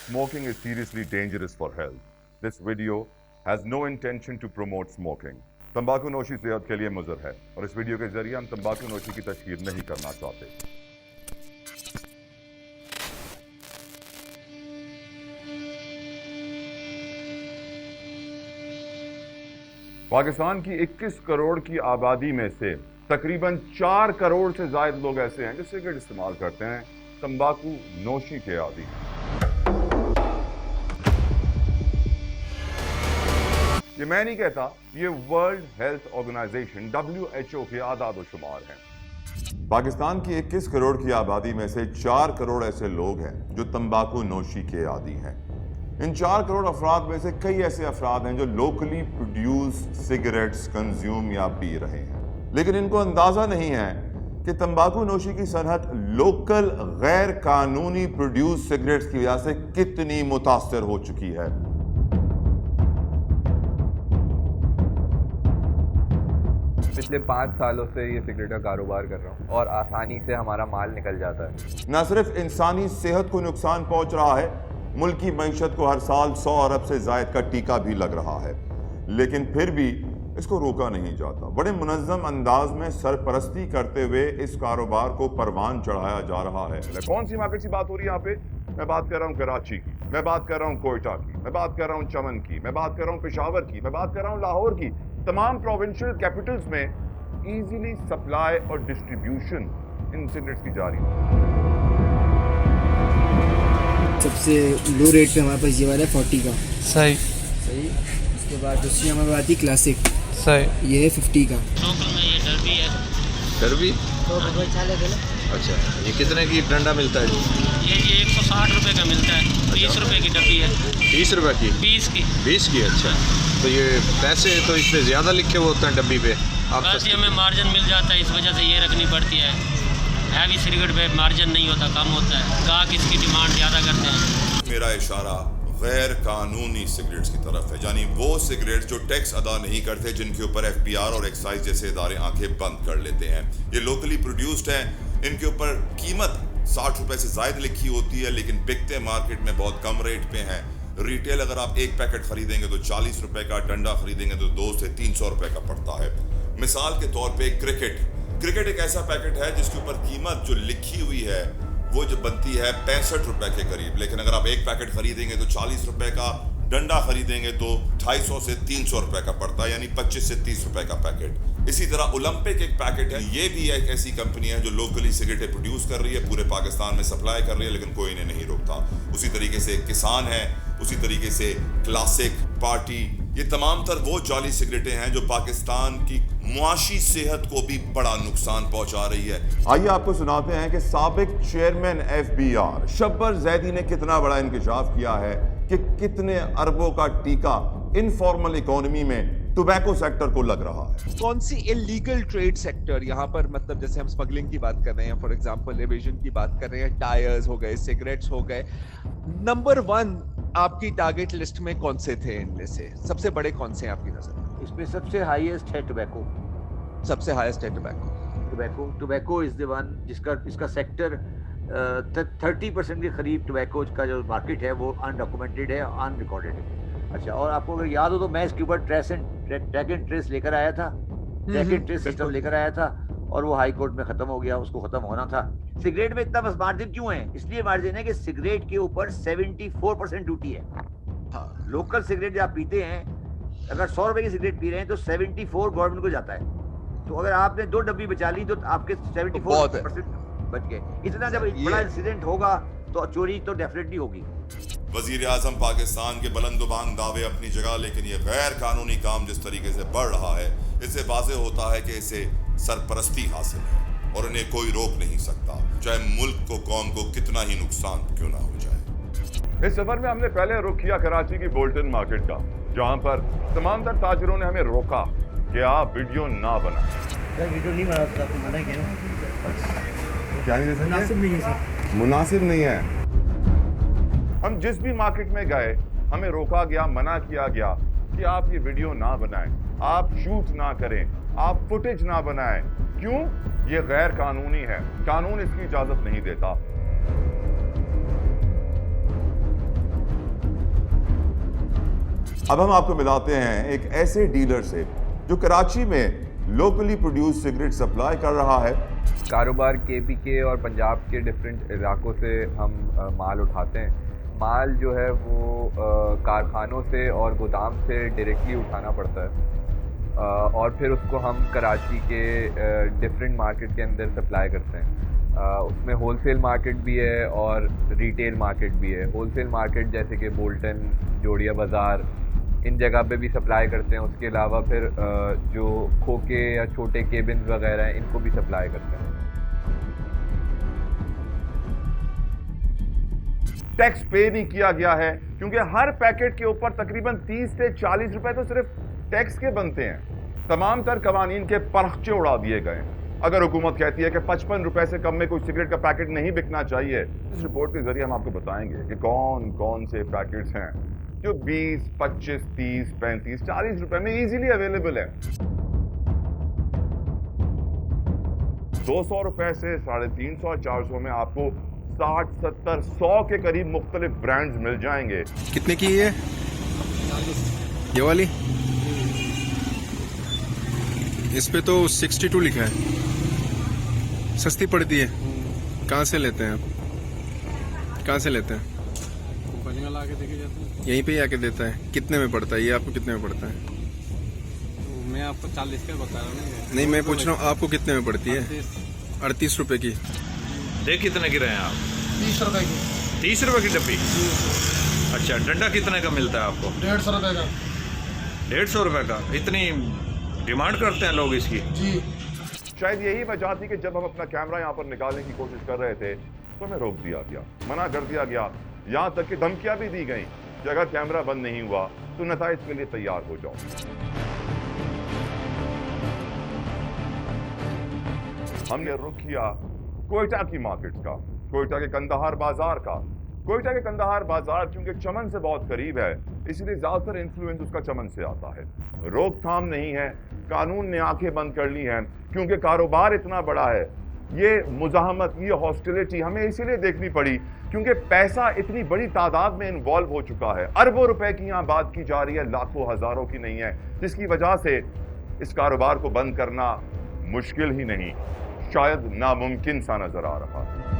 Smoking is seriously dangerous for health. This video has no intention to promote smoking. तंबाकू नोशी सेहत के लिए मुज़र है और इस वीडियो के जरिए हम तंबाकू नोशी की तशहीर नहीं करना चाहते। पाकिस्तान की 21 करोड़ की आबादी में से तकरीबन 4 करोड़ से ज्यादा लोग ऐसे हैं जो सिगरेट इस्तेमाल करते हैं, तंबाकू नोशी के आदी। ये मैं नहीं कहता, ये वर्ल्ड हेल्थ ऑर्गेनाइजेशन WHO के आदाद शुमार हैं। पाकिस्तान की 21 करोड़ की आबादी में से 4 करोड़ ऐसे लोग हैं जो तंबाकू नोशी के आदी हैं। इन 4 करोड़ अफराद में से कई ऐसे अफराद हैं जो लोकली प्रोड्यूस सिगरेट्स कंज्यूम या पी रहे हैं, लेकिन इनको अंदाजा नहीं है कि तंबाकू नोशी की सनहत लोकल गैर कानूनी प्रोड्यूस सिगरेट्स की वजह से कितनी मुतासर हो चुकी है। पिछले 5 सालों से ये सिगरेट का कारोबार कर रहा हूँ और आसानी से हमारा माल निकल जाता है। न सिर्फ इंसानी सेहत को नुकसान पहुंच रहा है, मुल्की मईशत को हर साल 100 अरब से जायद का टीका भी लग रहा है, लेकिन फिर भी इसको रोका नहीं जाता। बड़े मुनज़्ज़म अंदाज में सरपरस्ती करते हुए इस कारोबार को परवान चढ़ाया जा रहा है। कौन सी मार्केट की बात हो रही है यहाँ पे? मैं बात कर रहा हूँ कराची की, मैं बात कर रहा हूँ कोयटा की, मैं बात कर रहा हूँ चमन की, मैं बात कर रहा हूँ पेशावर की, मैं बात कर रहा हूँ लाहौर की। तमाम प्रोविंशियल कैपिटल्स में इजीली सप्लाई और डिस्ट्रीब्यूशन इन सिगरेट्स की जारी है। सबसे लो रेट पे हमारे पास ये वाला है 40 का। सही। उसके बाद दूसरी हमारे पास आती है क्लासिक। सही। ये है 50 का। लोकल में ये डरबी है। डरबी? अच्छा, ये कितने की डंडा मिलता है? ये 160 रुपए का मिलता है। 20 रुपए की डब्बी है। 30 रुपए की? 20 की। 20 की? अच्छा, तो ये पैसे तो इसमें ज़्यादा लिखे हुए होते हैं डब्बी पे। बस ये हमें मार्जिन मिल जाता है, इस वजह से ये रखनी पड़ती है। हैवी सिगरेट पे मार्जिन नहीं होता, कम होता है, गाहक इसकी डिमांड ज़्यादा करते हैं। मेरा इशारा गैर कानूनी सिगरेट्स की तरफ है, यानी वो सिगरेट्स जो टैक्स अदा नहीं करते, जिनके ऊपर FBR और एक्साइज जैसे इदारे आंखें बंद कर लेते हैं। ये लोकली प्रोड्यूस्ड हैं, इनके ऊपर कीमत 60 रुपए से ज़ायद लिखी होती है, लेकिन बिकते मार्केट में बहुत कम रेट पे हैं। रिटेल अगर आप एक पैकेट खरीदेंगे तो 40 रुपए का, डंडा खरीदेंगे तो 200 से 300 रुपए का पड़ता है। मिसाल के तौर पे क्रिकेट एक ऐसा पैकेट है जिसके ऊपर कीमत जो लिखी हुई है वो जो बनती है 65 रुपए के करीब, लेकिन अगर आप एक पैकेट खरीदेंगे तो 40 रुपए का, डंडा खरीदेंगे तो 250 से 300 रुपए का पड़ता है, यानी 25 से 30 रुपए का पैकेट। इसी तरह ओलंपिक एक पैकेट है, ये भी एक ऐसी कंपनी है जो लोकली सिगरेटें प्रोड्यूस कर रही है, पूरे पाकिस्तान में सप्लाई कर रही है, लेकिन कोई इन्हें नहीं रोकता। उसी तरीके से किसान है, उसी तरीके से क्लासिक, पार्टी, ये तमाम तर वो जाली सिगरेटें हैं जो पाकिस्तान की मुआशी सेहत को भी बड़ा नुकसान पहुंचा रही है। आइए आपको सुनाते हैं कि साबिक चेयरमैन FBR शब्बर जैदी ने कितना बड़ा इंकशाफ किया है कि कितने अरबों का टीका इनफॉर्मल इकोनॉमी में टोबैको सेक्टर को लग रहा है। कौन सी इलीगल ट्रेड सेक्टर यहाँ पर, मतलब जैसे हम स्मगलिंग की बात कर रहे हैं, फॉर एग्जांपल एविजन की बात कर रहे हैं, टायर्स हो गए, सिगरेट्स हो गए, नंबर 1 आपकी टारगेट लिस्ट में कौन से थे? इनमें से सबसे बड़े कौन से हैं आपकी नजर में? इसमें सबसे हाईएस्ट है टोबैको। सबसे हाईएस्ट है tobacco. Tobacco is the one इसका सेक्टर 30% के करीब टोबैको का जो मार्केट है वो अनडॉक्यूमेंटेड है, अनरिकॉर्डेड है। अच्छा, और आपको अगर याद हो तो मैं इसके ऊपर ट्रैक एंड ट्रेस लेकर आया था, ट्रैक एंड ट्रेस सिस्टम लेकर आया था, और वो हाई कोर्ट में खत्म हो गया, उसको खत्म होना था। सिगरेट में इतना बस मार्जिन क्यों है? इसलिए मार्जिन है कि सिगरेट के ऊपर 74% ड्यूटी है। हाँ, लोकल सिगरेट जो आप पीते हैं, अगर 100 रुपए की सिगरेट पी रहे हैं तो 74 गवर्नमेंट को जाता है। तो अगर आपने 2 डब्बी बचा ली तो आपके 74% बच गए। इतना जब बड़ा इंसिडेंट होगा तो चोरी तो डेफिनेटली होगी। वजीर आजम पाकिस्तान के बुलंदबांग दावे अपनी जगह, लेकिन ये गैर कानूनी काम जिस तरीके से बढ़ रहा है, इससे वाज़ेह होता है कि इसे सरपरस्ती हासिल है और इन्हें कोई रोक नहीं सकता, चाहे मुल्क को, कौम को कितना ही नुकसान क्यों ना हो जाए। इस सफर में हमने पहले रुख किया कराची की बोल्टन मार्केट का, जहाँ पर तमाम तर ताजरों ने हमें रोका कि आप वीडियो ना बनाएं। वीडियो नहीं बना सकता, तो मना किया। क्या मुनासिब नहीं है। हम जिस भी मार्केट में गए हमें रोका गया, मना किया गया कि आप ये वीडियो ना बनाएं, आप शूट ना करें, आप फुटेज ना बनाएं। क्यों? ये गैर कानूनी है, कानून इसकी इजाजत नहीं देता। अब हम आपको मिलाते हैं एक ऐसे डीलर से जो कराची में लोकली प्रोड्यूस सिगरेट सप्लाई कर रहा है। कारोबार KPK और पंजाब के डिफरेंट इलाकों से हम माल उठाते हैं। माल जो है वो कारखानों से और गोदाम से डायरेक्टली उठाना पड़ता है और फिर उसको हम कराची के डिफरेंट मार्केट के अंदर सप्लाई करते हैं। उसमें होलसेल मार्केट भी है और रिटेल मार्केट भी है। होलसेल मार्केट जैसे कि बोल्टन, जोड़िया बाज़ार, इन जगह पे भी सप्लाई करते हैं। उसके अलावा फिर जो खोखे या छोटे केबिन्स वगैरह हैं इनको भी सप्लाई करते हैं। टैक्स पे नहीं किया गया है क्योंकि हर पैकेट के ऊपर तकरीबन 30 से 40 रुपए तो सिर्फ टैक्स के बनते हैं। तमाम तर कवानीन के परखचे उड़ा दिए गए। अगर हुकूमत कहती है कि 55 रुपए से कम में कोई सिगरेट का पैकेट नहीं बिकना चाहिए, इस रिपोर्ट के जरिए हम आपको बताएंगे कि कौन कौन से पैकेट्स हैं जो 20, 25, 30, 35, 40 रुपए में इजीली अवेलेबल है। 200 रुपए से 350, 400 में आपको 60, 70, 100 के करीब मुख्तलिफ ब्रांड्स मिल जाएंगे। कितने की है ये वाली? इस पे तो 62 लिखा है। सस्ती पड़ती है। कहाँ से लेते हैं आप? कहाँ से लेते हैं? यहीं पे ही आके देता है। कितने में पड़ता है ये? आपको कितने में पड़ता है? तो मैं आपको 40 का बता रहा हूँ। नहीं, मैं पूछ रहा हूँ आपको कितने में पड़ती है? 38 रुपए की। देख कितने की रहे हैं आप? 30 रुपए की। 30 रुपए की डब्बी? अच्छा, डंडा कितने का मिलता है आपको? 150 रुपए का। 150 रुपए का? इतनी डिमांड करते हैं लोग इसकी? जी। शायद यही वजह थी कि जब हम अपना कैमरा यहाँ पर निकालने की कोशिश कर रहे थे तो हमें रोक दिया गया, मना कर दिया गया, यहाँ तक कि धमकियां भी दी गई कि अगर कैमरा बंद नहीं हुआ तो नताइज के लिए तैयार हो जाओ। हमने रुख किया कोयटा की मार्केट्स का, कोयटा के कंदहार बाजार का। कोयटा के कंदहार बाजार क्योंकि चमन से बहुत करीब है, इसलिए ज्यादातर इन्फ्लुएंस उसका चमन से आता है। रोकथाम नहीं है, कानून ने आंखें बंद कर ली हैं क्योंकि कारोबार इतना बड़ा है। ये मुजाहमत, ये हॉस्टिलिटी हमें इसीलिए देखनी पड़ी क्योंकि पैसा इतनी बड़ी तादाद में इन्वॉल्व हो चुका है। अरबों रुपए की यहाँ बात की जा रही है, लाखों हजारों की नहीं है, जिसकी वजह से इस कारोबार को बंद करना मुश्किल ही नहीं, शायद नामुमकिन सा नजर आ रहा है।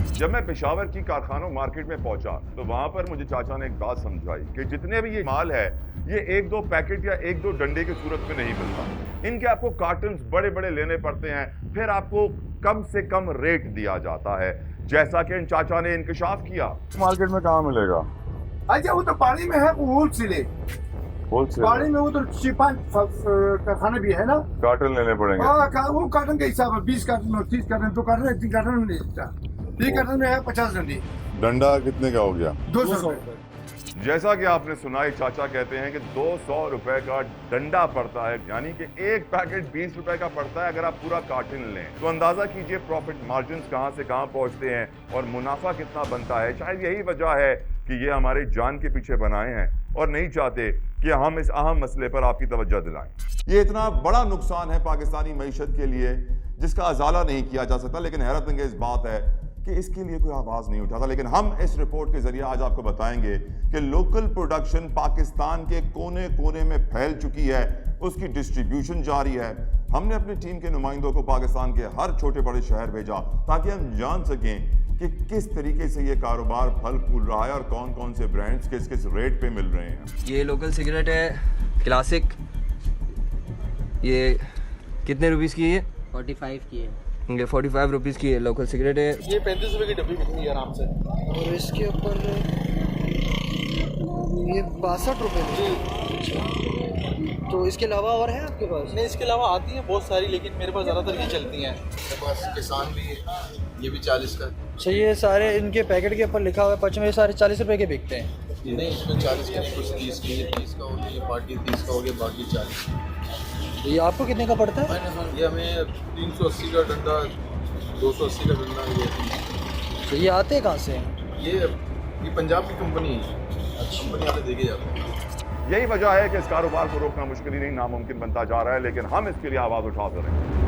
जब मैं पेशावर की कारखानों मार्केट में पहुंचा तो वहां पर मुझे चाचा ने एक बात समझाई कि जितने भी ये माल है ये 1-2 पैकेट या 1-2 डंडे की सूरत में नहीं मिलता। इनके आपको कार्टन्स बड़े बड़े लेने पड़ते हैं, फिर आपको कम से कम रेट दिया जाता है, जैसा कि इन चाचा ने इंकशाफ किया। मार्केट में कहाँ मिलेगा? अच्छा, वो तो पानी में है, होलसेल पानी में, वो तो 5 कारखाने भी है ना, कार्टन लेने पड़ेंगे। वो कार्टन के हिसाब है, 20 कार्टन, 30 कार्टन, 2 कार्टन, 3 कार्टन में नहीं देता। 3 कार्टन में है 50 डंडी। डंडा कितने का हो गया? 200 रुपए। जैसा कि आपने सुना, ही चाचा कहते हैं कि 200 रुपए का डंडा पड़ता है, यानी कि एक पैकेट 20 रुपए का पड़ता है अगर आप पूरा कार्टन लें। तो अंदाजा कीजिए प्रॉफिट मार्जिन कहां से कहां पहुंचते हैं और मुनाफा कितना बनता है। शायद यही वजह है कि ये हमारे जान के पीछे बनाए हैं और नहीं चाहते कि हम इस अहम मसले पर आपकी तवज्जो दिलाएं। ये इतना बड़ा नुकसान है पाकिस्तानी मईशत के लिए जिसका अजाला नहीं किया जा सकता, लेकिन हैरत अंगेज बात है कि इसके लिए कोई आवाज नहीं उठाता। लेकिन हम इस रिपोर्ट के जरिए आज आपको बताएंगे कि लोकल प्रोडक्शन पाकिस्तान के कोने कोने में फैल चुकी है, उसकी डिस्ट्रीब्यूशन जारी है। हमने अपनी टीम के नुमाइंदों को पाकिस्तान के हर छोटे बड़े शहर भेजा ताकि हम जान सकें कि किस तरीके से ये कारोबार फल फूल रहा है और कौन कौन से ब्रांड्स किस किस रेट पे मिल रहे हैं। ये लोकल सिगरेट है क्लासिक, ये कितने रुपीस की है? 45 की है। ये 45 रुपीज़ की है लोकल सिगरेट है। ये 35 रुपए की डब्बी बिकती है आराम से। और इसके ऊपर ये 62 रुपये। तो इसके अलावा और है आपके पास? नहीं, इसके अलावा आती हैं बहुत सारी, लेकिन मेरे पास ज़्यादातर ये चलती हैं। मेरे पास किसान भी है, ये भी 40 का। अच्छा, ये सारे इनके पैकेट के ऊपर लिखा हुआ है 55, ये सारे 40 रुपए के बिकते हैं? नहीं, इसमें 40 के नहीं, कुछ 30 के, ये 30 का हो गया, ये बाकी 30 का हो गया, बाकी 40। तो ये आपको कितने का पड़ता है? ये हमें 380 का डंडा, 280 का डंडा। तो ये आते कहाँ से हैं? ये पंजाब की कंपनी है, कंपनी वाले देके जाते हैं। यही वजह है कि इस कारोबार को रोकना मुश्किल ही नहीं, नामुमकिन बनता जा रहा है, लेकिन हम इसके लिए आवाज उठाते रहे।